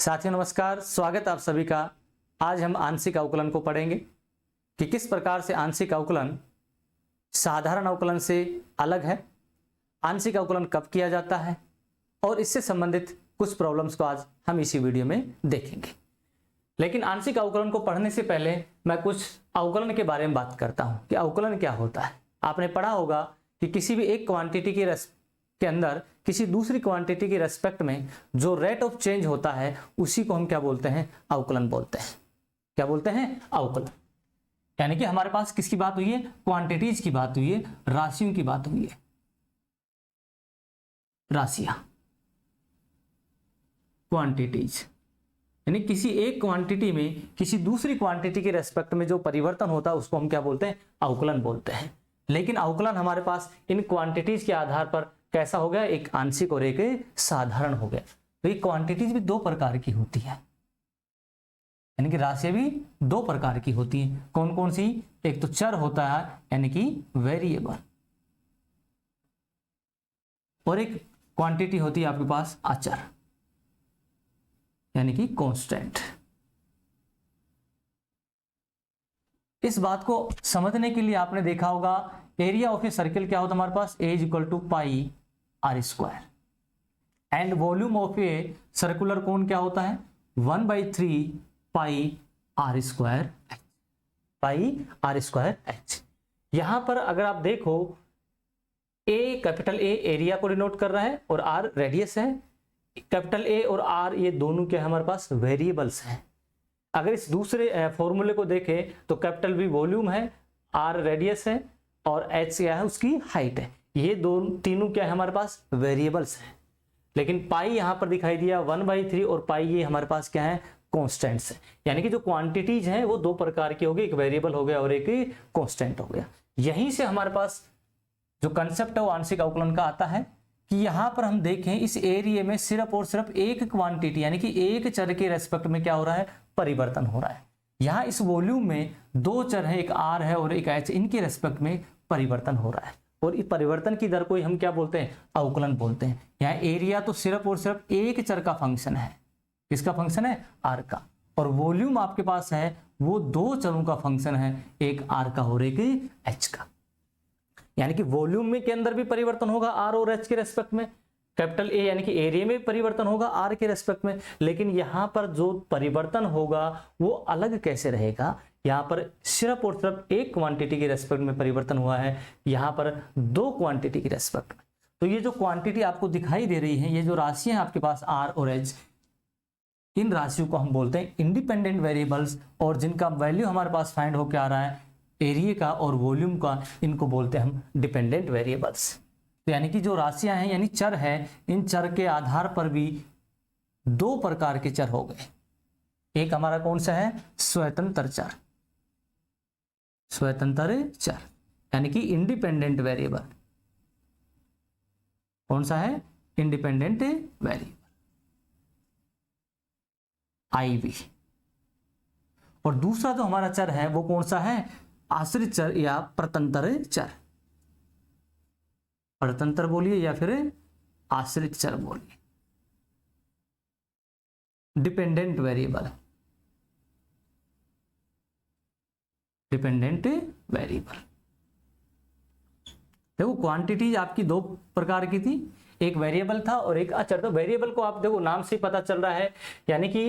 साथियों नमस्कार, स्वागत आप सभी का। आज हम आंशिक अवकलन को पढ़ेंगे कि किस प्रकार से आंशिक अवकलन साधारण अवकलन से अलग है, आंशिक अवकलन कब किया जाता है और इससे संबंधित कुछ प्रॉब्लम्स को आज हम इसी वीडियो में देखेंगे। लेकिन आंशिक अवकलन को पढ़ने से पहले मैं कुछ अवकलन के बारे में बात करता हूं कि अवकलन क्या होता है। आपने पढ़ा होगा कि किसी भी एक क्वांटिटी के अंदर किसी दूसरी क्वांटिटी की रेस्पेक्ट में जो रेट ऑफ चेंज होता है उसी को हम क्या बोलते हैं? अवकलन बोलते हैं। क्या बोलते हैं? अवकलन। यानी कि हमारे पास किसकी बात हुई है? क्वांटिटीज की बात हुई है, राशियों की बात हुई है। राशियां, क्वांटिटीज, यानी किसी एक क्वांटिटी में किसी दूसरी क्वांटिटी के रेस्पेक्ट में जो परिवर्तन होता है उसको हम क्या बोलते हैं? अवकलन बोलते हैं। लेकिन अवकलन हमारे पास इन क्वांटिटीज के आधार पर कैसा हो गया? एक आंशिक और एक साधारण हो गया। तो ये क्वांटिटीज भी दो प्रकार की होती है, यानी कि राशियां भी दो प्रकार की होती हैं। कौन कौन सी? एक तो चर होता है यानी कि वेरिएबल, और एक क्वांटिटी होती है आपके पास अचर यानी कि कांस्टेंट। इस बात को समझने के लिए आपने देखा होगा एरिया ऑफ ए सर्किल क्या होता है हमारे पास? A is equal to pi r square. And volume of a circular cone क्या होता है? 1/3 pi r square h, pi r square h. यहां पर अगर आप देखो ए, कैपिटल ए एरिया को डिनोट कर रहा है और आर रेडियस है। कैपिटल ए और आर ये दोनों क्या हमारे पास? वेरिएबल्स हैं। अगर इस दूसरे फॉर्मूले को देखें तो कैपिटल वी वॉल्यूम है, आर रेडियस है और एच क्या है? उसकी हाइट है। ये दोनों तीनों क्या है हमारे पास? वेरिएबल्स हैं। लेकिन पाई यहां पर दिखाई दिया 1/3 और पाई ये हमारे पास क्या है? कॉन्स्टेंट्स है। यानी कि जो क्वांटिटीज हैं वो दो प्रकार की होगी, एक वेरिएबल हो गया और एक कॉन्स्टेंट हो गया। यहीं से हमारे पास जो कंसेप्ट है वो आंशिक अवकलन का आता है कि यहां पर हम देखें इस एरिया में सिर्फ और सिर्फ एक क्वांटिटी यानी कि एक चर के रेस्पेक्ट में क्या हो रहा है? परिवर्तन हो रहा है। यहाँ इस वॉल्यूम में दो चर है, एक आर है और एक एच, इनके रेस्पेक्ट में परिवर्तन हो रहा है और इस परिवर्तन की दर को हम क्या बोलते हैं? अवकलन बोलते हैं। यहाँ एरिया तो सिर्फ और सिर्फ एक चर का फंक्शन है। किसका फंक्शन है? आर का। और वॉल्यूम आपके पास है वो दो चरों का फंक्शन है, एक आर का और एक एच का। यानी कि वॉल्यूम में के अंदर भी परिवर्तन होगा आर और एच के रेस्पेक्ट में, कैपिटल ए यानी कि एरिया में परिवर्तन होगा आर के रेस्पेक्ट में। लेकिन यहां पर जो परिवर्तन होगा वो अलग कैसे रहेगा? यहां पर सिर्फ और सिर्फ एक क्वांटिटी के रेस्पेक्ट में परिवर्तन हुआ है, यहां पर दो क्वांटिटी के रेस्पेक्ट में। तो ये जो क्वांटिटी आपको दिखाई दे रही है, ये जो राशियां आपके पास आर और एच, इन राशियों को हम बोलते हैं इंडिपेंडेंट वेरिएबल्स, और जिनका वैल्यू हमारे पास फाइंड होकर आ रहा है एरिया का और वॉल्यूम का, इनको बोलते हैं हम डिपेंडेंट वेरिएबल्स। तो यानी कि जो राशियां हैं यानी चर है, इन चर के आधार पर भी दो प्रकार के चर हो गए। एक हमारा कौन सा है? स्वतंत्र चर, स्वतंत्र चर यानी कि इंडिपेंडेंट वेरिएबल। कौन सा है? Independent variable, IV. और दूसरा जो हमारा चर है वो कौन सा है? आश्रित चर या परतंत्र चर। परतंत्र बोलिए या फिर आश्रित चर बोलिए, डिपेंडेंट वेरिएबल, डिपेंडेंट वेरिएबल। देखो क्वांटिटीज आपकी दो प्रकार की थी, एक वेरिएबल था और एक अचर। तो वेरिएबल को आप देखो नाम से पता चल रहा है, यानी कि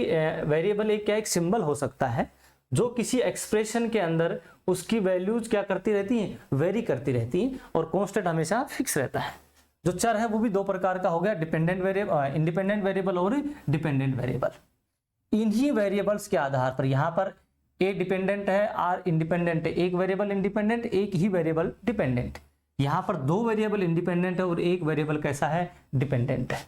वेरिएबल एक क्या? एक सिंबल हो सकता है जो किसी एक्सप्रेशन के अंदर उसकी वैल्यूज क्या करती रहती हैं? वेरी करती रहती हैं, और कांस्टेंट हमेशा फिक्स रहता है। जो चर है वो भी दो प्रकार का हो गया, डिपेंडेंट वेरिएबल, इंडिपेंडेंट वेरिएबल और डिपेंडेंट वेरिएबल। इन्हीं वेरिएबल्स के आधार पर यहाँ पर ए डिपेंडेंट है, आर इंडिपेंडेंट है, एक वेरिएबल इंडिपेंडेंट, एक ही वेरिएबल डिपेंडेंट। यहाँ पर दो वेरिएबल इंडिपेंडेंट है और एक वेरिएबल कैसा है? डिपेंडेंट है।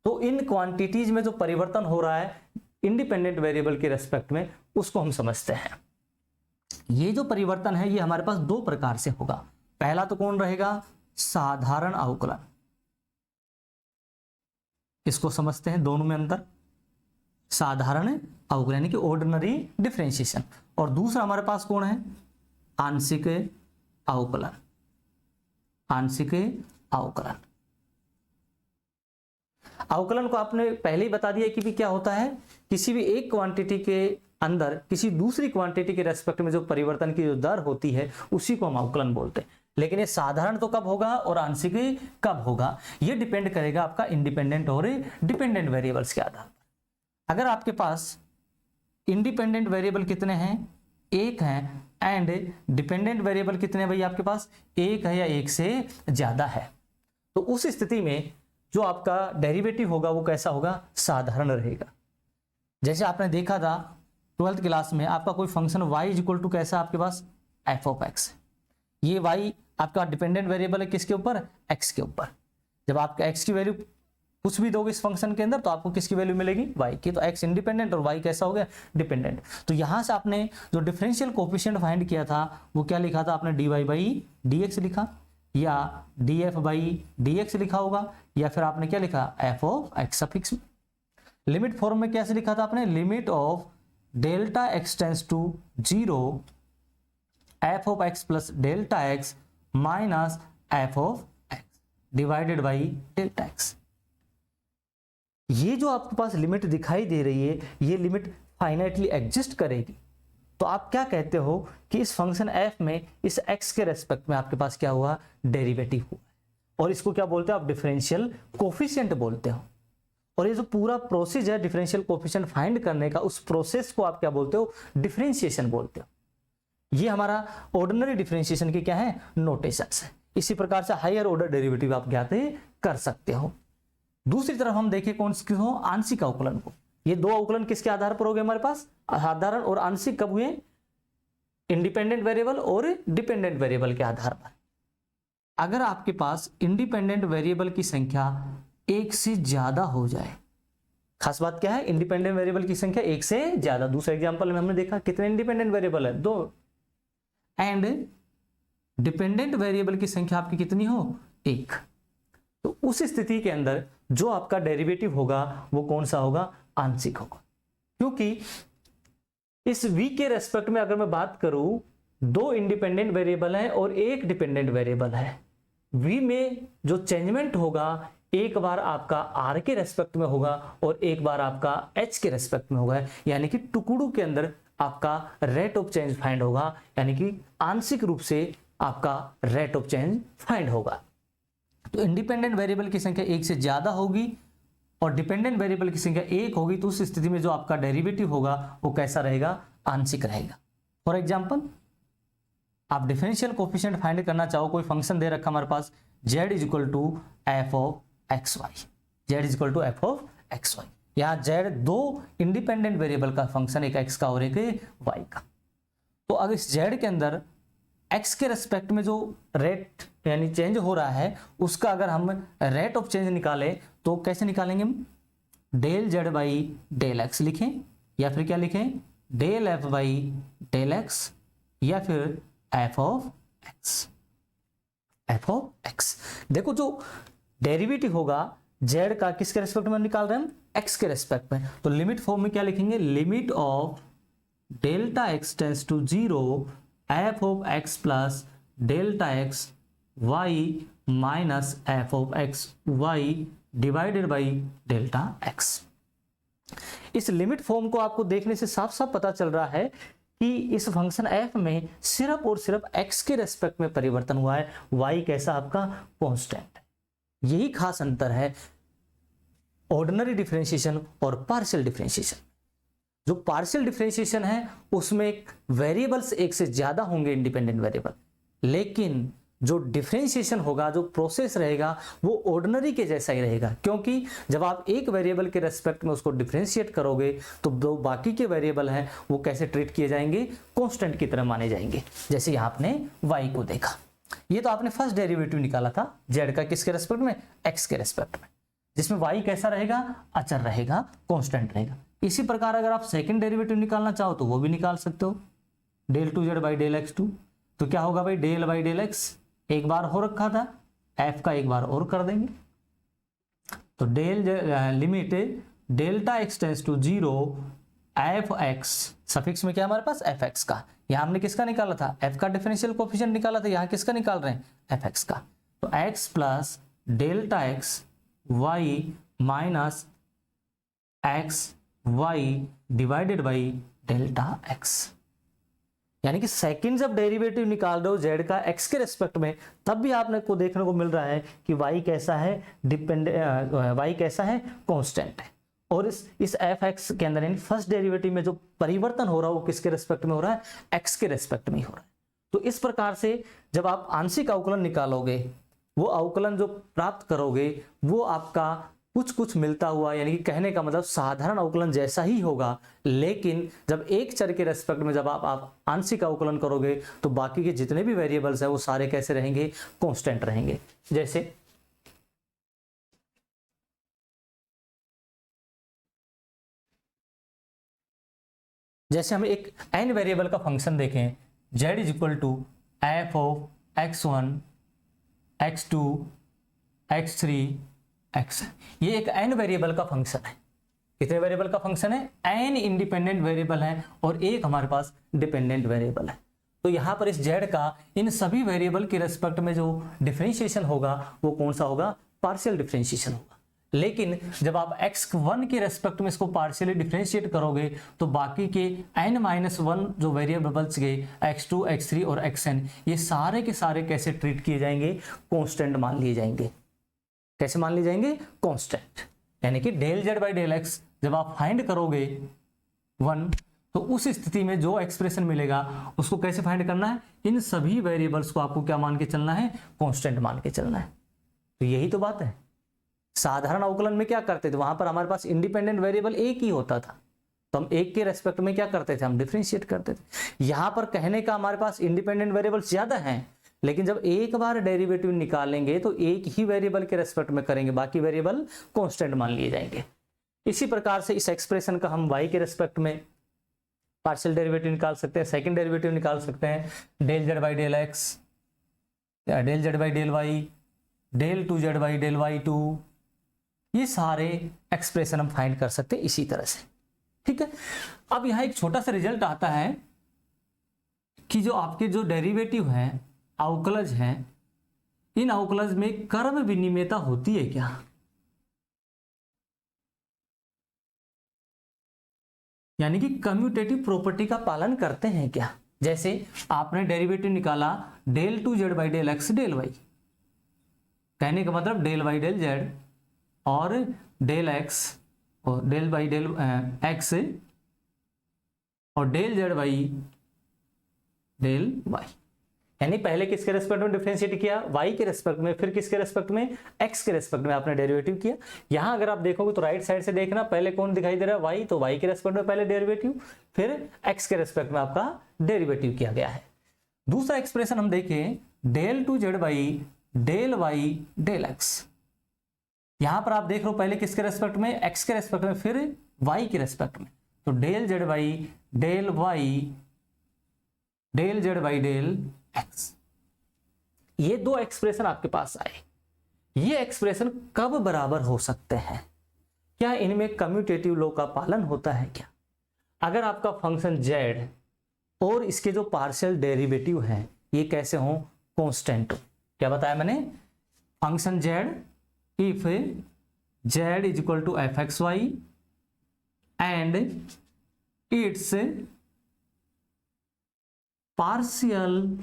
तो इन क्वांटिटीज में जो परिवर्तन हो रहा है इंडिपेंडेंट वेरिएबल के रेस्पेक्ट में, उसको हम समझते हैं। ये जो परिवर्तन है ये हमारे पास दो प्रकार से होगा। पहला तो कौन रहेगा? साधारण अवकलन। इसको समझते हैं, दोनों में अंतर। साधारण अवकलन यानी कि ऑर्डिनरी डिफरेंशिएशन। और दूसरा हमारे पास कौन है? आंशिक अवकलन, आंशिक अवकलन। अवकलन को आपने पहले ही बता दिया कि भी क्या होता है, किसी भी एक क्वांटिटी के अंदर किसी दूसरी क्वांटिटी के रेस्पेक्ट में जो परिवर्तन की जो दर होती है उसी को हम अवकलन बोलते हैं। लेकिन ये साधारण तो कब होगा और आंशिक कब होगा, ये डिपेंड करेगा आपका इंडिपेंडेंट और डिपेंडेंट वेरिएबल्स के आधार पर। अगर आपके पास इंडिपेंडेंट वेरिएबल कितने हैं, एक हैं, एंड डिपेंडेंट वेरिएबल कितने हैं भाई आपके पास, एक है या एक से ज्यादा है, तो उस स्थिति में जो आपका डेरिवेटिव होगा वो कैसा होगा, साधारण रहेगा। जैसे आपने देखा था 12th क्लास में, आपका कोई function y is equal to कैसा आपके पास f ऑफ x, ये y आपका डिपेंडेंट वेरिएबल है किसके ऊपर, x के ऊपर। जब आप x की वैल्यू कुछ भी दोगे इस फंक्शन के अंदर तो आपको किसकी वैल्यू मिलेगी, y की, तो x इंडिपेंडेंट और y कैसा हो गया, डिपेंडेंट। तो यहां से आपने जो डिफरेंशियल कोफिशिएंट फाइंड किया था वो क्या लिखा था आपने, dy बाई dx लिखा, या df बाई dx लिखा होगा, या फिर आपने क्या लिखा, f ऑफ x सफिक्स में। लिमिट फॉर्म में कैसे लिखा था आपने, limit of delta x tends to 0 f of x plus delta x minus f of x divided by delta x। ये जो आपके पास लिमिट दिखाई दे रही है ये लिमिट फाइनाइटली एग्जिस्ट करेगी, तो आप क्या कहते हो कि इस फंक्शन f में इस x के रेस्पेक्ट में आपके पास क्या हुआ, डेरिवेटिव हुआ, और इसको क्या बोलते हो आप, डिफरेंशियल कोफिशिएंट बोलते हो। और ये जो पूरा प्रोसेस है डिफरेंशियल कोफिशिएंट फाइंड करने का, उस प्रोसेस को आप क्या बोलते हो, डिफरेंशिएशन बोलते हो। ये हमारा ऑर्डिनरी डिफरेंशिएशन की क्या है, नोटेशंस है। इसी प्रकार से हायर ऑर्डर डेरिवेटिव आप ज्ञात कर सकते हो। दूसरी तरफ हम देखें कौन सी हो, आंशिक अवकलन को। ये दो अवकलन किसके आधार पर हो गए हमारे पास, साधारण और आंशिक कब हुए, इंडिपेंडेंट वेरिएबल और डिपेंडेंट वेरिएबल के आधार पर। अगर आपके पास इंडिपेंडेंट वेरिएबल की संख्या एक से ज्यादा हो जाए, खास बात क्या है, इंडिपेंडेंट वेरिएबल की संख्या एक से ज्यादा। दूसरे एग्जांपल में हमने देखा कितने इंडिपेंडेंट वेरिएबल है, दो, एंड डिपेंडेंट वेरिएबल की संख्या आपकी कितनी हो, एक। तो उस स्थिति के अंदर जो आपका डेरिवेटिव होगा वो कौन सा होगा, आंशिक होगा। क्योंकि इस v के रेस्पेक्ट में अगर मैं बात करूं, दो इंडिपेंडेंट वेरिएबल है और एक डिपेंडेंट वेरिएबल है, v में जो चेंजमेंट होगा एक बार आपका r के रेस्पेक्ट में होगा और एक बार आपका h के रेस्पेक्ट में होगा, यानी कि टुकड़ों के अंदर आपका रेट ऑफ चेंज फाइंड होगा, यानी कि आंशिक रूप से आपका रेट ऑफ चेंज फाइंड होगा। तो इंडिपेंडेंट वेरिएबल की संख्या एक से ज्यादा होगी और डिपेंडेंट वेरिएबल की संख्या एक होगी, तो उस स्थिति में जो आपका डेरिवेटिव होगा वो कैसा रहेगा, आंशिक रहेगा। फॉर एग्जांपल, आप डिफरेंशियल कोफिशिएंट फाइंड करना चाहो, कोई फंक्शन दे रखा हमारे पास z is equal to f of x y, z is equal to f of x y. यहाँ z दो इंडिपेंडेंट वेरिएबल का फंक्शन, एक x का और एक y का। तो अगर इस z के अंदर x के रेस्पेक्ट में जो रेट यानी चेंज हो रहा है उसका अगर हम रेट ऑफ चेंज निकालें तो कैसे निकालेंगे हम, del z by del x लिखें, या फिर क्या लिखें, del f by del x, या फिर f ऑफ x। देखो जो डेरिवेटिव होगा z का किसके रेस्पेक्ट में निकाल रहे हैं हम, x के रेस्पेक्ट में, तो लिमिट फॉर्म में क्या लिखेंगे, limit of delta x tends to 0 f of x plus delta x y minus f of x y divided by delta x। इस लिमिट फॉर्म को आपको देखने से साफ साफ पता चल रहा है कि इस फंक्शन f में सिर्फ और सिर्फ x के रेस्पेक्ट में परिवर्तन हुआ है, y कैसा आपका कांस्टेंट है। यही खास अंतर है ऑर्डिनरी डिफरेंशिएशन और पार्शियल डिफरेंशिएशन। जो पार्शियल डिफरेंशिएशन है उसमें वेरिएबल्स एक से ज्यादा होंगे इंडिपेंडेंट वेरिएबल, लेकिन जो डिफरेंशिएशन होगा, जो प्रोसेस रहेगा वो ऑर्डिनरी के जैसा ही रहेगा, क्योंकि जब आप एक वेरिएबल के रेस्पेक्ट में उसको डिफरेंशिएट करोगे तो दो बाकी के वेरिएबल हैं वो कैसे ट्रीट किए जाएंगे, कांस्टेंट की तरह माने जाएंगे। जैसे यहाँ आपने y को देखा, ये तो आपने फर्स्ट डेरिवेटिव निकाला था z का किसके रेस्पेक्ट में, x के रेस्पेक्ट में, जिसमें y कैसा रहेगा, अचर रहेगा, कांस्टेंट रहेगा। इसी प्रकार अगर आप सेकंड डेरिवेटिव निकालना चाहो तो वो भी निकाल सकते हो, del 2z by del x2, तो क्या होगा भाई, डेल बाई डेल x एक बार हो रखा था, f का एक बार और कर देंगे, तो del limit delta x tends to 0 f x suffix में क्या हमारे पास f x का, यहाँ हमने किसका निकाला था, f का डिफरेंशियल कोफिशिएंट निकाला था, यहाँ किसका निकाल रहे हैं, f x का, तो x plus delta x y minus x y divided by delta x. यानी कि सेकंड जब डेरिवेटिव निकाल रहे हो जेड का एक्स के रेस्पेक्ट में, तब भी आपने को देखने को मिल रहा है कि वाई कैसा है, वाई कैसा है, कांस्टेंट है। और इस एफ एक्स के अंदर यानी फर्स्ट डेरिवेटिव में जो परिवर्तन हो रहा है वो किसके रेस्पेक्ट में हो रहा है, एक्स के रेस्पेक्ट में ही हो रहा है। तो इस प्रकार से जब आप आंशिक अवकलन निकालोगे, वो अवकलन जो प्राप्त करोगे वो आपका कुछ कुछ मिलता हुआ, यानी कि कहने का मतलब साधारण अवकलन जैसा ही होगा, लेकिन जब एक चर के रेस्पेक्ट में जब आप आंशिक अवकलन करोगे तो बाकी के जितने भी वेरिएबल्स हैं वो सारे कैसे रहेंगे, कांस्टेंट रहेंगे। जैसे हम एक n वेरिएबल का फंक्शन देखें, z is equal to f of x1 x2 x3 x, ये एक n वेरिएबल का फंक्शन है। कितने वेरिएबल का फंक्शन है, n इंडिपेंडेंट वेरिएबल है और एक हमारे पास डिपेंडेंट वेरिएबल है। तो यहाँ पर इस z का इन सभी वेरिएबल के रेस्पेक्ट में जो डिफरेंशिएशन होगा वो कौन सा होगा, पार्शियल डिफरेंशिएशन होगा। लेकिन जब आप x1 के रेस्पेक्ट में इसको पार्शियली डिफरेंशिएट करोगे तो बाकी के n-1 जो वेरिएबल बच गए x2 x3 और xn, ये सारे के सारे कैसे ट्रीट किए जाएंगे, कांस्टेंट मान लिए जाएंगे। कैसे मान लिए जाएंगे, कांस्टेंट। यानी कि del z by del x जब आप फाइंड करोगे 1, तो उस स्थिति में जो एक्सप्रेशन मिलेगा उसको कैसे फाइंड करना है, इन सभी वेरिएबल्स को आपको क्या मान के चलना है, कांस्टेंट मान के चलना है। तो यही तो बात है। साधारण अवकलन में क्या करते थे, वहां पर हमारे पास इंडिपेंडेंट वेरिएबल एक ही होता था, तो हम एक के रेस्पेक्ट में क्या करते थे, हम डिफरेंशिएट करते थे। यहां पर कहने का हमारे पास इंडिपेंडेंट वेरिएबल्स ज्यादा हैं, लेकिन जब एक बार डेरिवेटिव निकालेंगे तो एक ही वेरिएबल के रेस्पेक्ट में करेंगे, बाकी वेरिएबल कांस्टेंट मान लिए जाएंगे। इसी प्रकार से इस एक्सप्रेशन का हम y के रेस्पेक्ट में पार्शियल डेरिवेटिव निकाल सकते हैं, सेकंड डेरिवेटिव निकाल सकते हैं, del z by del x, del z by del y, del 2z by del y2, ये सारे एक्सप्रेशन हम फाइंड कर सकते हैं इसी तरह से। ठीक है, अब यहां एक छोटा सा रिजल्ट आता है कि जो आपके जो डेरिवेटिव हैं, अवकलज हैं, इन अवकलज में क्रम विनिमेयता होती है क्या। यानी कि कम्यूटेटिव प्रॉपर्टी का पालन करते हैं क्या। जैसे आपने डेरिवेटिव निकाला del 2z by del x del y, कहने का मतलब डेल y डेल z और डेल x और डेल बाई डेल x और del z by del y, यानी पहले किसके रेस्पेक्ट में डिफरेंशिएट किया, y के रेस्पेक्ट में, फिर किसके रेस्पेक्ट में, x के रेस्पेक्ट में आपने डेरिवेटिव किया। यहां अगर आप देखोगे तो राइट साइड से देखना, पहले कौन दिखाई दे रहा है, y, तो y के रेस्पेक्ट में पहले डेरिवेटिव, फिर x के रेस्पेक्ट में आपका डेरिवेटिव किया गया है। दूसरा एक्सप्रेशन हम देखें, del 2z by del y del x, यहां पर आप देख रहे हो पहले किसके रेस्पेक्ट में, x के रेस्पेक्ट में, फिर y के रेस्पेक्ट में, तो del z by del y del z by del x, ये दो एक्सप्रेशन आपके पास आए। ये एक्सप्रेशन कब बराबर हो सकते हैं, क्या इनमें कम्यूटेटिव लॉ का पालन होता है क्या। अगर आपका फंक्शन z और इसके जो पार्शियल डेरिवेटिव हैं ये कैसे हो, कांस्टेंट हो। क्या बताया मैंने, function z if z is equal to fxy and its partial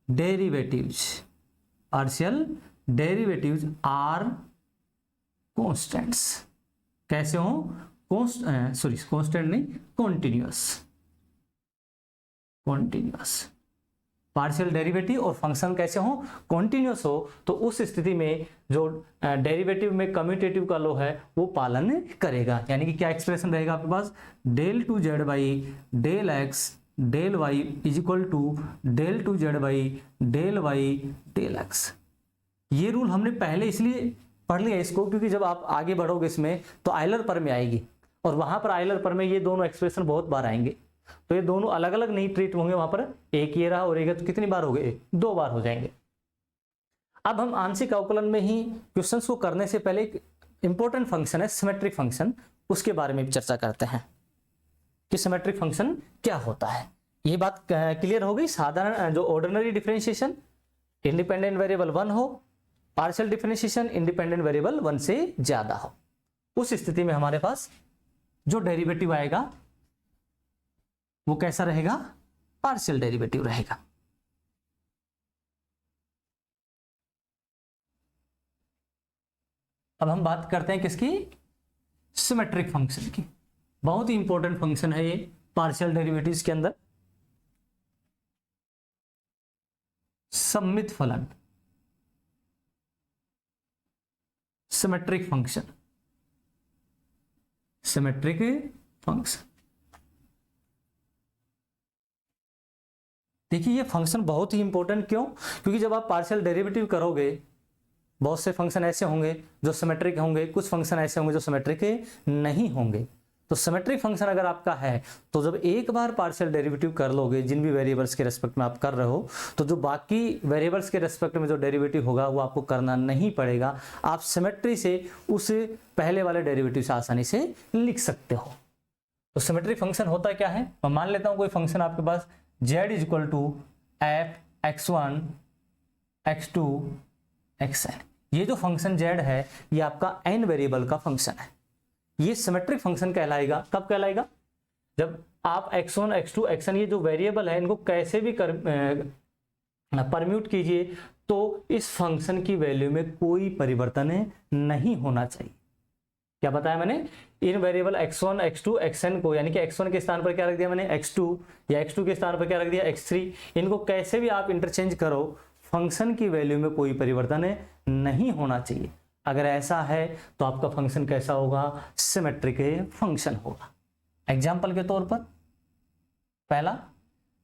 derivatives are constants। कैसे हो, कांस्टेंट नहीं, कॉन्टिन्यूअस। पार्शियल डेरिवेटिव और फंक्शन कैसे हो, कॉन्टिन्यूअस हो, तो उस स्थिति में जो डेरिवेटिव में कम्यूटेटिव का लॉ है वो पालन करेगा। यानी कि क्या एक्सप्रेशन रहेगा आपके पास, del 2z by del x del y is equal to del 2z by del y del x। ये रूल हमने पहले इसलिए पढ़ लिया इसको क्योंकि जब आप आगे बढ़ोगे इसमें तो आयलर पर में आएगी, और वहां पर आयलर पर में ये दोनों एक्सप्रेशन बहुत बार आएंगे, तो ये दोनों अलग अलग नहीं ट्रीट होंगे, वहां पर एक ये रहा और एक, तो कितनी बार हो गए, 2 बार हो जाएंगे। अब हम आंशिक अवकलन में ही क्वेश्चंस को करने से पहले एक इंपॉर्टेंट फंक्शन है सिमेट्रिक फंक्शन, उसके बारे में भी चर्चा करते हैं कि सिमेट्रिक फंक्शन क्या होता है। ये बात क्लियर हो गई। साधारण जो ऑर्डिनरी डिफरेंशिएशन, इंडिपेंडेंट वेरिएबल 1 हो, पार्शियल डिफरेंशिएशन इंडिपेंडेंट वेरिएबल 1 से ज्यादा हो, उस स्थिति में हमारे पास जो डेरिवेटिव आएगा वो कैसा रहेगा, पार्शियल डेरिवेटिव रहेगा। अब हम बात करते हैं किसकी, सिमेट्रिक फंक्शन की। बहुत ही इंपॉर्टेंट फंक्शन है ये पार्शियल डेरिवेटिव्स के अंदर। सममित फलन, सिमेट्रिक फंक्शन, सिमेट्रिक फंक्शन। देखिए ये फंक्शन बहुत ही इंपॉर्टेंट, क्यों, क्योंकि जब आप पार्शियल डेरिवेटिव करोगे, बहुत से फंक्शन ऐसे होंगे जो सिमेट्रिक होंगे, कुछ फंक्शन ऐसे होंगे जो सिमेट्रिक नहीं होंगे। तो सिमेट्रिक फंक्शन अगर आपका है तो जब एक बार पार्शियल डेरिवेटिव कर लोगे जिन भी वेरिएबल्स के रेस्पेक्ट में आप कर रहे हो, तो जो बाकी वेरिएबल्स के रेस्पेक्ट में जो डेरिवेटिव होगा वो आपको करना नहीं पड़ेगा। आप सिमेट्री से उस पहले वाले डेरिवेटिव से आसानी से लिख सकते हो। तो सिमेट्रिक फंक्शन होता क्या है, मैं मान लेता हूं कोई फंक्शन आपके पास z is equal to f x1 x2 xn। ये जो फंक्शन z है ये आपका n वेरिएबल का फंक्शन है। ये सिमेट्रिक फंक्शन कहलाएगा। कब कहलाएगा, जब आप x1 x2 xn ये जो वेरिएबल है इनको कैसे भी परम्यूट कीजिए तो इस फंक्शन की वैल्यू में कोई परिवर्तन नहीं होना चाहिए। क्या बताया मैंने, इन वेरिएबल x1 x2 xn को, यानी कि x1 के स्थान पर क्या रख दिया मैंने x2, या x2 के स्थान पर क्या रख दिया x3, इनको कैसे भी आप इंटरचेंज करो, फंक्शन की वैल्यू में कोई परिवर्तन नहीं होना चाहिए। अगर ऐसा है तो आपका फंक्शन कैसा होगा, सिमेट्रिक फंक्शन होगा। एग्जाम्पल के तौर पर पहला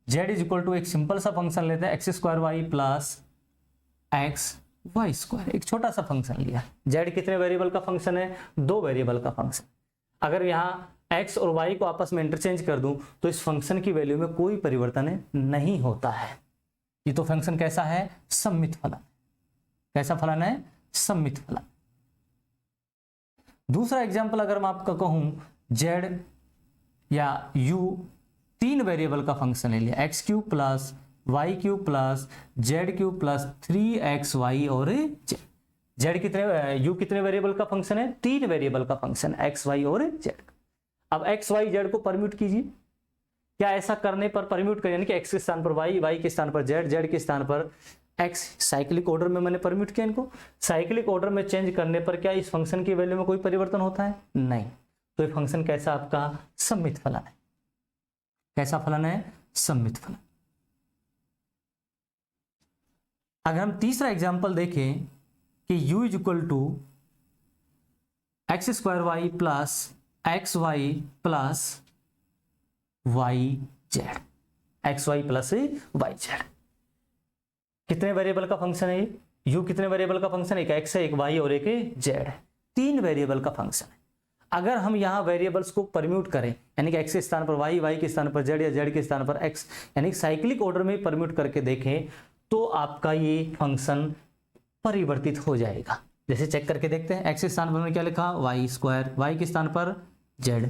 z इज इक्वल टू, एक सिंपल सा फंक्शन लेते हैं x square y plus x y square, एक छोटा सा फंक्शन लिया। z कितने वेरिएबल का फंक्शन है, 2 वेरिएबल का फंक्शन। अगर यहाँ x और y को आपस में इंटरचेंज कर दूं तो इस फंक्शन की वैल्यू में कोई परिवर्तन नहीं होता है। ये तो फंक्शन कैसा है, सममित फलन। कैसा फलन है, सममित फलन। दूसरा एग्जांपल अगर मैं आपका कहूं z या u 3 वेरिएबल का फंक्शन ले लिया, x cube plus y cube plus z cube plus 3xy और z कितने, u कितने वेरिएबल का फंक्शन है, 3 वेरिएबल का फंक्शन x y और z। अब x y z को परम्यूट कीजिए। क्या ऐसा करने पर परम्यूट करें, यानी कि x के स्थान पर y, y के स्थान पर z, z के स्थान पर x, साइक्लिक ऑर्डर में मैंने परम्यूट किया इनको। साइक्लिक ऑर्डर में चेंज करने पर क्या इस फंक्शन की वैल्यू में कोई परिवर्तन होता है, नहीं। तो ये फंक्शन कैसा आपका, सममित फलन है। कैसा फलन है, सममित फलन। अगर हम तीसरा एग्जांपल देखें कि u is equal to x square y plus x y plus y z, x y plus y z. कितने वेरिएबल का फंक्शन है ये, u कितने वेरिएबल का फंक्शन है, एक x है, एक y और एक z है, 3 वेरिएबल का फंक्शन है। अगर हम यहाँ वेरिएबल्स को परम्यूट करें, यानी कि x के स्थान पर y, y के स्थान पर z या z के स्थान पर x, यानी साइक्लिक ऑर्डर में परम्यूट करके देखें तो आपका ये फंक्शन परिवर्तित हो जाएगा। जैसे चेक करके देखते हैं, x के स्थान पर मैंने क्या लिखा, वाई स्क्वायर, y के स्थान पर z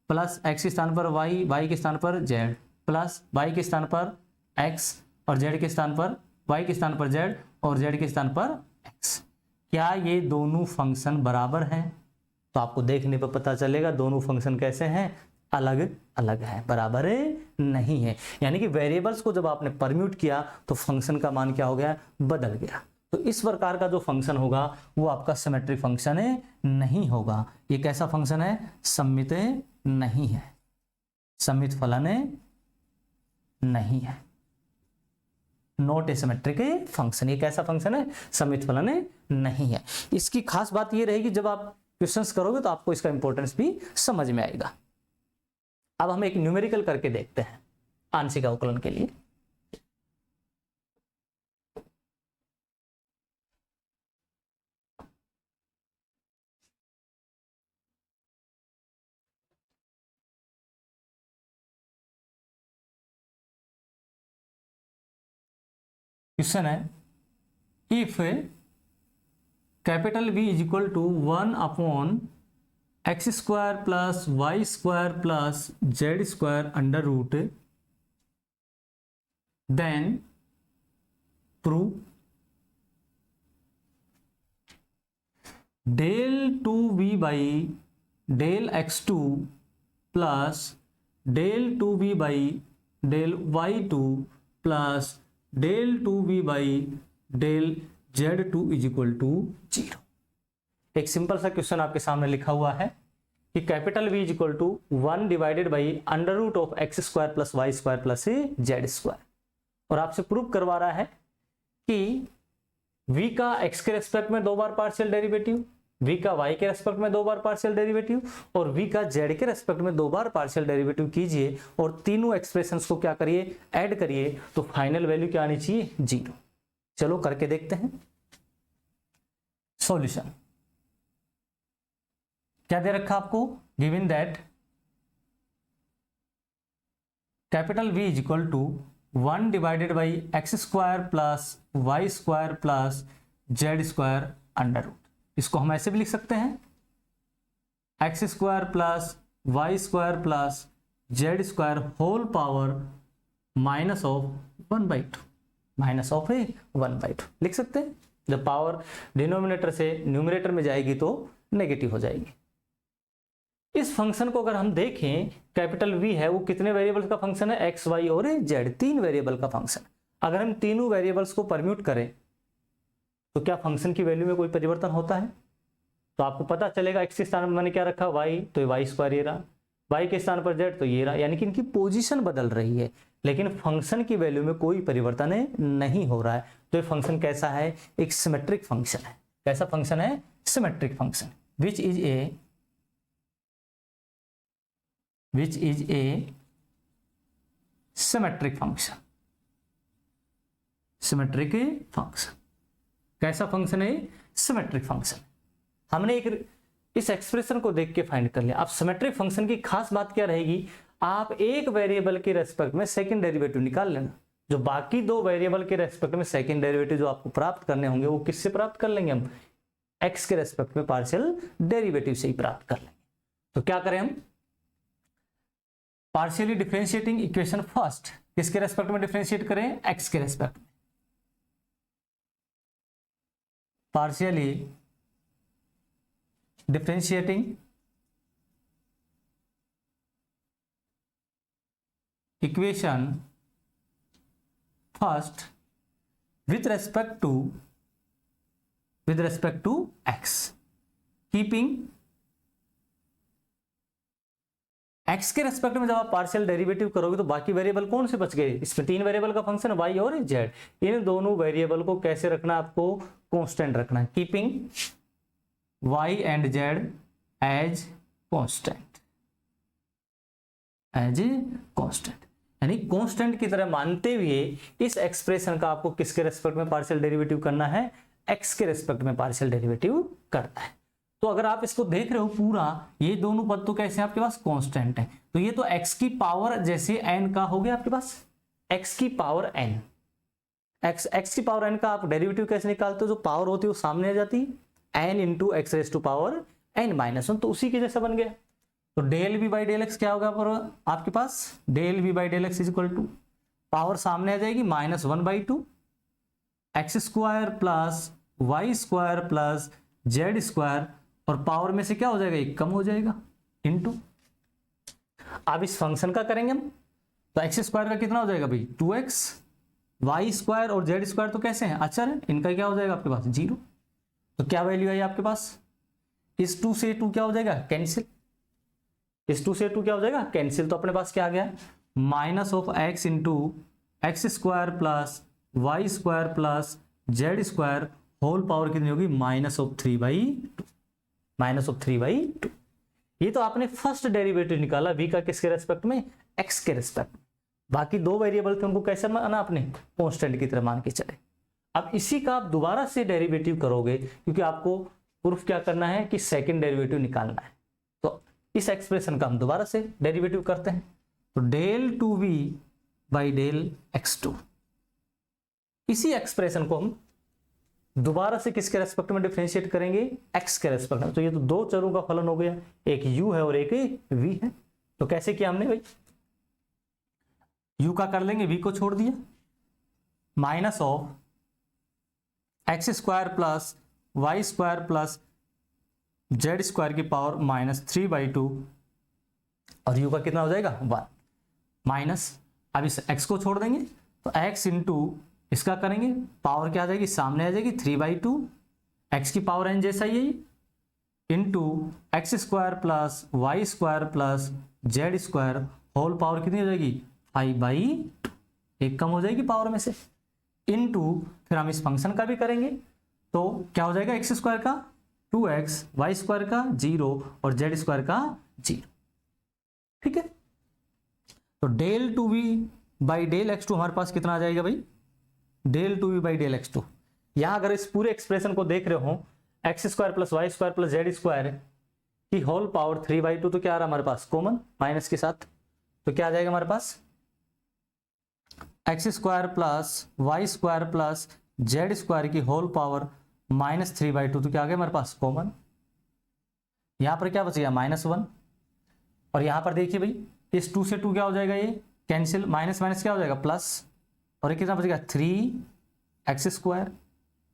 प्लस x के स्थान पर y, y के स्थान पर z प्लस y के स्थान पर x और z के स्थान पर, y के स्थान पर z और z के स्थान पर x। क्या ये दोनों फंक्शन बराबर हैं? तो आपको देखने पर पता चलेगा दोनों फंक्शन कैसे हैं, अलग अलग है, बराबर नहीं है। यानी कि वेरिएबल्स को जब आपने परम्यूट किया तो फंक्शन का मान क्या हो गया, बदल गया। तो इस प्रकार का जो फंक्शन होगा वो आपका सिमेट्रिक फंक्शन नहीं होगा। ये कैसा फंक्शन है, सममित नहीं है, सममित फलन नहीं है, नॉट ए सिमेट्रिक फंक्शन। ये कैसा फंक्शन है, सममित फलन नहीं है। इसकी खास बात ये रहेगी, जब आप क्वेश्चंस करोगे तो आपको इसका इंपॉर्टेंस भी समझ में आएगा। अब हम एक न्यूमेरिकल करके देखते हैं आंशिक अवकलन के लिए। क्वेश्चन है, if capital V is equal to 1 upon x square plus y square plus z square under root, then prove del two v by del x two plus del two v by del y two plus del two v by del z two is equal to 0। एक simple सा question आपके सामने लिखा हुआ है कि capital V is equal to 1 divided by under root of x square plus y square plus z square, और आपसे प्रूव करवा रहा है कि V का x के रेस्पेक्ट में 2 बार पार्शियल डेरिवेटिव, V का y के रेस्पेक्ट में 2 बार पार्शियल डेरिवेटिव और V का z के रेस्पेक्ट में 2 बार पार्शियल डेरिवेटिव कीजिए और तीनों एक्सप्रेशंस को क्या करिए, ऐड करिए, तो फाइनल वैल्यू क्या आनी चाहिए, 0। चलो करके देखते हैं। सॉल्यूशन क्या दे रखा आपको, given that capital V is equal to 1 divided by x square plus y square plus z square under root. इसको हम ऐसे भी लिख सकते हैं, x square plus y square plus z square whole power minus of 1/2, minus of 1/2 लिख सकते हैं। जब पावर डिनोमिनेटर से न्यूमरेटर में जाएगी तो नेगेटिव हो जाएगी। इस फंक्शन को अगर हम देखें, कैपिटल V है वो कितने वेरिएबल्स का फंक्शन है, एक्स वाई और जेड, 3 वेरिएबल का फंक्शन। अगर हम तीनों वेरिएबल्स को परम्यूट करें तो क्या फंक्शन की वैल्यू में कोई परिवर्तन होता है, तो आपको पता चलेगा एक्स के स्थान पर मैंने क्या रखा, वाई, तो वाई स्क्वायर ये रहा, वाई के स्थान पर जेड तो ये रहा, यानी कि इनकी पोजीशन बदल रही है लेकिन फंक्शन की वैल्यू में कोई परिवर्तन नहीं हो रहा है। तो ये फंक्शन कैसा है, एक सिमेट्रिक फंक्शन है। कैसा फंक्शन है, symmetric function, which is a symmetric function. Symmetric function कैसा फंक्शन है, सिमेट्रिक फंक्शन। हमने एक इस एक्सप्रेशन को देख के फाइंड कर लिया। अब सिमेट्रिक फंक्शन की खास बात क्या रहेगी, आप एक वेरिएबल के रेस्पेक्ट में सेकंड डेरिवेटिव निकाल लेना। जो बाकी 2 वेरिएबल के रेस्पेक्ट में सेकंड डेरिवेटिव जो आपको प्राप्त करने होंगे वो किससे प्राप्त कर लेंगे, हम एक्स के रेस्पेक्ट में पार्शियल डेरिवेटिव से ही प्राप्त कर लेंगे। तो क्या करें हम, पार्शियली डिफरेंशिएटिंग इक्वेशन फर्स्ट किसके रेस्पेक्ट में डिफरेंशिएट करें, एक्स के रेस्पेक्ट में। Partially differentiating equation first with respect to x, keeping x के रेस्पेक्ट में जब आप पार्शियल डेरिवेटिव करोगे तो बाकी वेरिएबल कौन से बच गए, इसमें 3 वेरिएबल का फंक्शन है y और z। इन दोनों वेरिएबल को कैसे रखना, आपको कांस्टेंट रखना है, keeping y and z as constant, यानी कांस्टेंट की तरह मानते हुए इस एक्सप्रेशन का आपको किसके रेस्पेक्ट में पार्शियल डेरिवेटिव करना है, x के रेस्पेक्ट में पार्शियल डेरिवेटिव करना है। तो अगर आप इसको देख रहे हो पूरा, ये दोनों पद तो कैसे आपके पास कांस्टेंट है, तो ये तो x की पावर जैसे n का हो गया आपके पास, x की पावर n, x की पावर n का आप डेरिवेटिव कैसे निकालते हो, जो पावर होती है वो सामने आ जाती है, n into x raise to power n-1, तो उसी के जैसा बन गया। तो del v by del x क्या होगा पर आपके पास, del v by del x is equal to, power सामने आ जाएगी -1/2 x square plus y square plus z square, और पावर में से क्या हो जाएगा, एक कम हो जाएगा, इनटू। अब इस फंक्शन का करेंगे हम, तो एक्स स्क्वायर का कितना हो जाएगा भाई, 2x, वाई स्क्वायर और जेड स्क्वायर तो कैसे हैं, अचर है, इनका क्या हो जाएगा आपके पास 0। तो क्या वैल्यू आई आपके पास, इस 2 से 2 क्या हो जाएगा, कैंसिल, इस 2 से 2 क्या हो जाएगा, कैंसिल। तो अपने पास क्या आ गया, minus of x into x square plus y square plus z square whole power कितनी होगी, -3/2। ये तो आपने फर्स्ट डेरिवेटिव निकाला v का किसके रेस्पेक्ट में, x के रेस्पेक्ट में। बाकी 2 वेरिएबल थे उनको कैसे माना आपने, कांस्टेंट की तरह मान के चले। अब इसी का आप दोबारा से डेरिवेटिव करोगे, क्योंकि आपको प्रूफ क्या करना है कि सेकंड डेरिवेटिव निकालना है। तो इस एक्सप्रेशन का हम दोबारा से डेरिवेटिव करते हैं, तो del 2v by del x2, इसी एक्सप्रेशन को हम दोबारा से किसके रेस्पेक्ट में डिफरेंशिएट करेंगे, x के रेस्पेक्ट में। तो ये तो 2 चरों का फलन हो गया, एक u है और एक v है। तो कैसे किया हमने भाई, u का कर लेंगे, v को छोड़ दिया, minus of x square plus y square plus z square की पावर -3/2 और यू का कितना हो जाएगा 1 माइनस, अब इस x को छोड़ देंगे तो x इंटू इसका करेंगे, पावर क्या आ जाएगी सामने आ जाएगी 3/2, x की पावर n जैसा ही into x square plus y square plus z square whole power कितनी हो जाएगी 5/2, एक कम हो जाएगी पावर में से, इंटू फिर हम इस फंक्शन का भी करेंगे तो क्या हो जाएगा एक्स स्क्वायर का 2x, वाई स्क्वायर का 0 और जेड स्क्वायर का 0। ठीक है, तो del 2v by del x2 हमारे पास कितना आ जाएगा भाई, del 2v by del x2। यहां अगर इस पूरे एक्सप्रेशन को देख रहे हो x square plus y square plus z square की होल पावर 3/2, तो क्या आ रहा है हमारे पास कॉमन माइनस के साथ, तो क्या आ जाएगा हमारे पास x square plus y square plus z square की होल पावर -3/2, तो क्या आ गया हमारे पास कॉमन, यहां पर क्या बच गया -1 और यहां पर देखिए भाई इस 2 से 2 क्या हो जाएगा, ये कैंसिल, माइनस माइनस क्या हो जाएगा प्लस, और ये कितना बचेगा 3x स्क्वायर,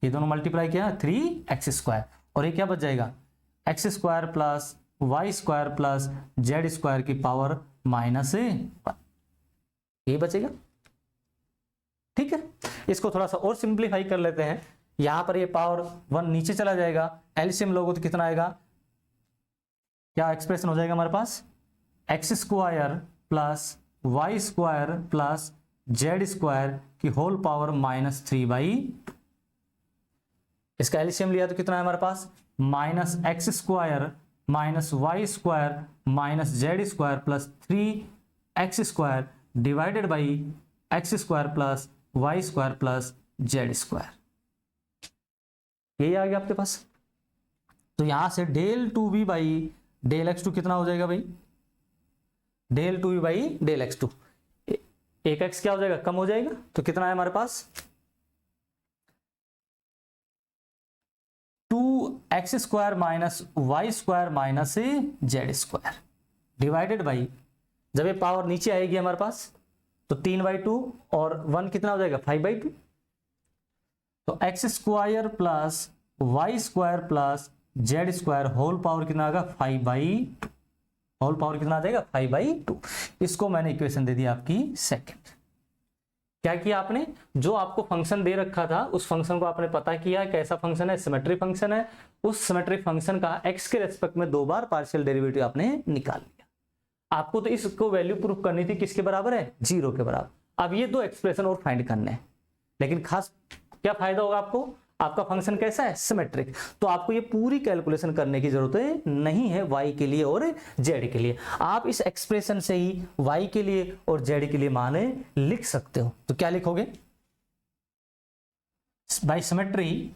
ये दोनों मल्टीप्लाई किया 3x स्क्वायर, और ये क्या बच जाएगा x square plus y square plus z square की पावर -1, ये बचेगा। ठीक है, इसको थोड़ा सा और सिंप्लीफाई कर लेते हैं, यहां पर ये पावर 1 नीचे चला जाएगा, एलसीएम लोगो तो कितना आएगा, क्या एक्सप्रेशन हो जाएगा हमारे पास x square plus y square plus z square की होल पावर -3/2, इसका एलसीएम लिया तो कितना है हमारे पास -x square minus y square minus z square plus 3x square divided by x square plus y square plus z square, यही आ गया आपके पास। तो यहां से del 2v by del x2 कितना हो जाएगा भाई, del 2v by del x2, एक x क्या हो जाएगा कम हो जाएगा, तो कितना है हमारे पास 2x square minus y square minus z square divided by, जब ये पावर नीचे आएगी हमारे पास तो 3/2 और 1 कितना हो जाएगा 5/2, तो x square plus y square plus z square whole power कितना आएगा 5/2, होल पावर कितना आ जाएगा 5/2। इसको मैंने इक्वेशन दे दिया आपकी सेकंड। क्या किया आपने, जो आपको फंक्शन दे रखा था उस फंक्शन को आपने पता किया कैसा फंक्शन है, सिमेट्री फंक्शन है, उस सिमेट्री फंक्शन का एक्स के रेस्पेक्ट में 2 बार पार्शियल डेरिवेटिव आपने निकाल लिया। आपको तो इसको वैल्यू प्रूफ करनी थी किसके बराबर है 0 के बराबर। अब ये 2 एक्सप्रेशन और फाइंड करने हैं, लेकिन खास क्या फायदा होगा आपको, आपका फंक्शन कैसा है सिमेट्रिक, तो आपको ये पूरी कैलकुलेशन करने की जरूरत नहीं है y के लिए और z के लिए, आप इस एक्सप्रेशन से ही y के लिए और z के लिए माने लिख सकते हो। तो क्या लिखोगे, बाय सिमेट्री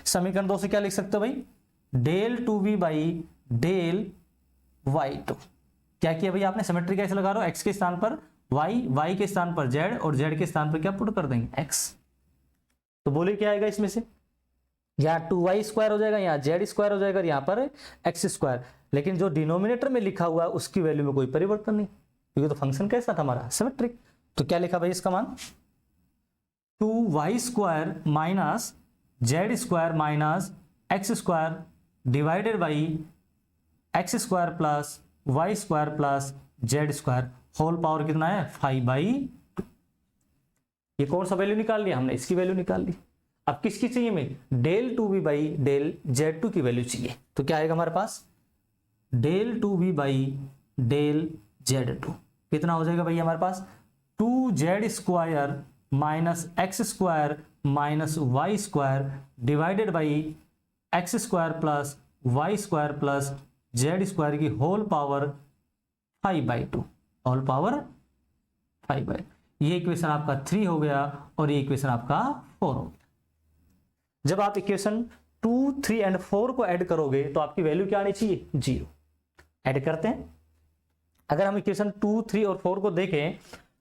समीकरण 2 से क्या लिख सकते हो भाई, del 2v by del y2। क्या किया भाई आपने, सिमेट्री कैसे लगा रहे हो, x के स्थान पर y के स्थान पर z और z के स्थान पर क्या पुट कर देंगे x, तो बोले क्या आएगा इसमें से, यहाँ 2y स्क्वायर हो जाएगा, यहाँ z स्क्वायर हो जाएगा, यहाँ पर x स्क्वायर, लेकिन जो डिनोमिनेटर में लिखा हुआ है उसकी वैल्यू में कोई परिवर्तन नहीं, क्योंकि तो फंक्शन कैसा था हमारा सिमेट्रिक। तो क्या लिखा भाई इसका मान 2y square minus z square minus x square divided by x square plus y square plus z square whole power कितना है 5/2। ये कौन सा वैल्यू निकाल लिया हमने, इसकी वैल्यू निकाल ली। अब किसकी चाहिए हमें, del 2v by del z2 की वैल्यू चाहिए, तो क्या आएगा हमारे पास del 2v by del z2 कितना हो जाएगा भाई हमारे पास 2z square minus x square minus y square divided by x square plus y square plus z square की होल पावर 5/2, होल पावर 5/2। ये इक्वेशन आपका 3 हो गया और ये इक्वेशन आपका 4 हो गया। जब आप इक्वेशन 2, 3 एंड 4 को ऐड करोगे तो आपकी वैल्यू क्या आनी चाहिए 0। ऐड करते हैं, अगर हम इक्वेशन 2, 3 और 4 को देखें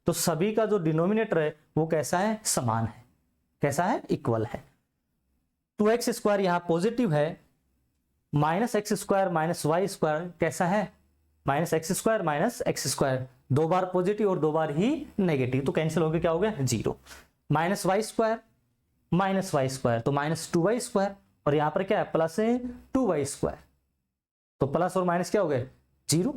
तो सभी का जो डिनोमिनेटर है वो कैसा है, समान है, कैसा है, इक्वल है। 2x स्क्वायर यहां पॉजिटिव है, minus x square minus y square कैसा है, minus x square minus x square, 2 बार पॉजिटिव और 2 बार ही नेगेटिव, तो कैंसिल हो गया, क्या हो गया 0। माइनस वाई स्क्वायर तो माइनस 2y स्क्वायर, और यहां पर क्या है प्लस है 2y स्क्वायर, तो प्लस और माइनस क्या हो गए 0।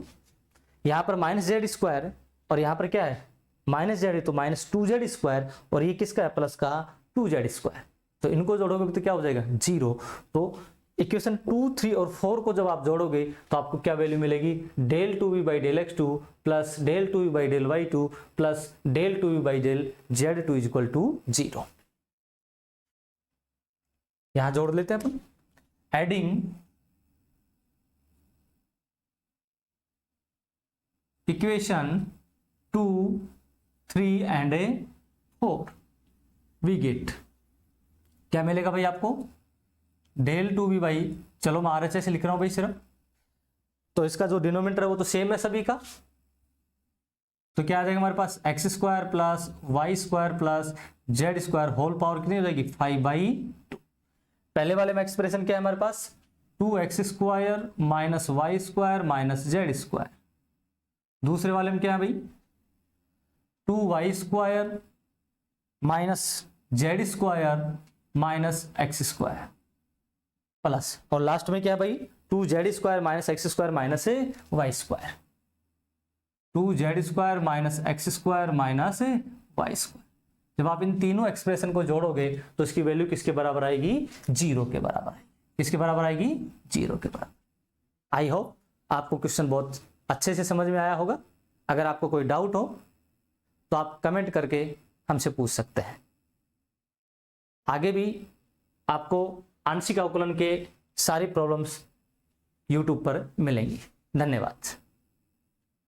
यहां पर माइनस जेड स्क्वायर और यहां पर क्या है माइनस जेड, तो माइनस 2z स्क्वायर, और ये किसका है प्लस का 2z स्क्वायर, तो इनको जोड़ोगे तो क्या हो जाएगा 0। तो इक्वेशन 2, 3 और 4 को जब आप जोड़ोगे तो आपको क्या वैल्यू मिलेगी, del 2v by del x2 plus del 2v by del y2 plus del 2v by del z2 is equal to 0। यहां जोड़ लेते हैं अपन, adding equation 2, 3 and 4 we get, क्या मिलेगा भाई आपको del 2v बाई, चलो मैं RHS से लिख रहा हूं भाई सिर्फ, तो इसका जो डिनोमिनेटर है वो तो सेम है सभी का, तो क्या आ जाएगा हमारे पास x square plus y square plus z square whole power कितनी हो जाएगी 5/2। पहले वाले में एक्सप्रेशन क्या है हमारे पास 2x square minus y square minus z square, दूसरे वाले में क्या है भाई 2y square minus z square minus x square plus, और लास्ट में क्या है भाई 2z square minus x square minus y square, 2z square minus x square minus y square. जब आप इन तीनों एक्सप्रेशन को जोड़ोगे तो इसकी वैल्यू किसके बराबर आएगी 0 के बराबर आएगी, किसके बराबर आएगी 0 के बराबर। आई होप आपको क्वेश्चन बहुत अच्छे से समझ में आया होगा। अगर आपको कोई डाउट हो तो आप कमेंट करके हमसे पूछ सकते हैं। आगे भी आपको आंशिक अवकलन के सारी प्रॉब्लम्स YouTube पर मिलेंगी। धन्यवाद।